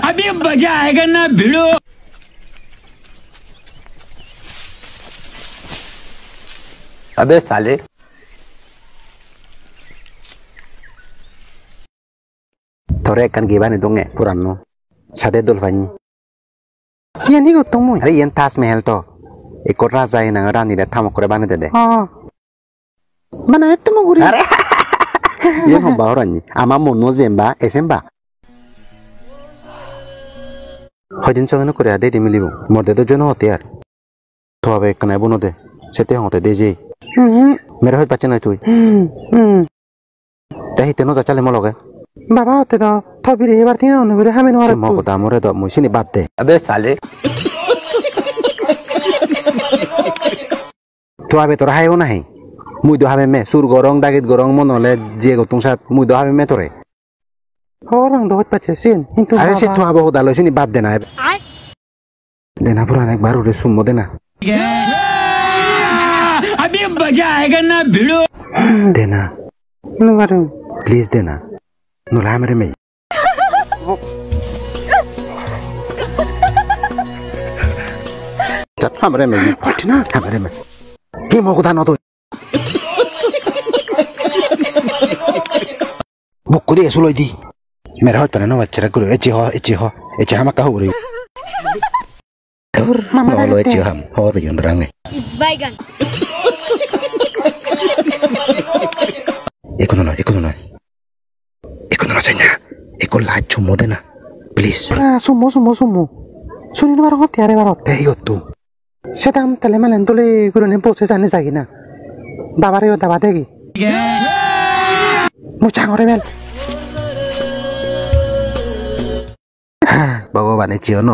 अभी मजा आएगा ना भिड़ो। अबे साले थोड़े kan gimana dong puranno sade dul fanyi yan ni gotong mo अरे yan tas महल तो एक और राजा है ना रानी ने थामो करे बने दे mana itu mo guri अरे ये हम बाहरनी आमा मोनो जेम्बा एसेम्बा हदिन संगनो करे आदे दे मिलिबो मोदे तो जनो होते यार तो अब एक कने बुनो दे सेते होते दे जे मेरे होय बच्चे ना तुई तही तेनो चले mo loge baba hote do thobiri ebar tinga ono bere hamen wara mo ko damore do musini baat de abe sale to abe tora hayo na hai mui do habe me sur gorong dagit gorong mon ole je go tungsat mui do habe me tore orang do hot pache sin into are se to abo dalo sini baat dena dena puran ek baru re summo dena अभी मजा आएगा ना भिड़ो। देना nugaru please देना नुला मेरे में चल हमारे में पटना हमारे में की मोको दानो तो बुक्को दे सुलोई दी मेरा हाथ पर ना बच्चा करो एची हो हम का हो रही mama lo echi ham और yon रंग बैगन एको no seña eko la chumo dena please sumo suni no barang hote are barot te yo tu sedam telemalen tole gurune pose jane jagina babare yo daba degi mucha gore bel भगवान चियो न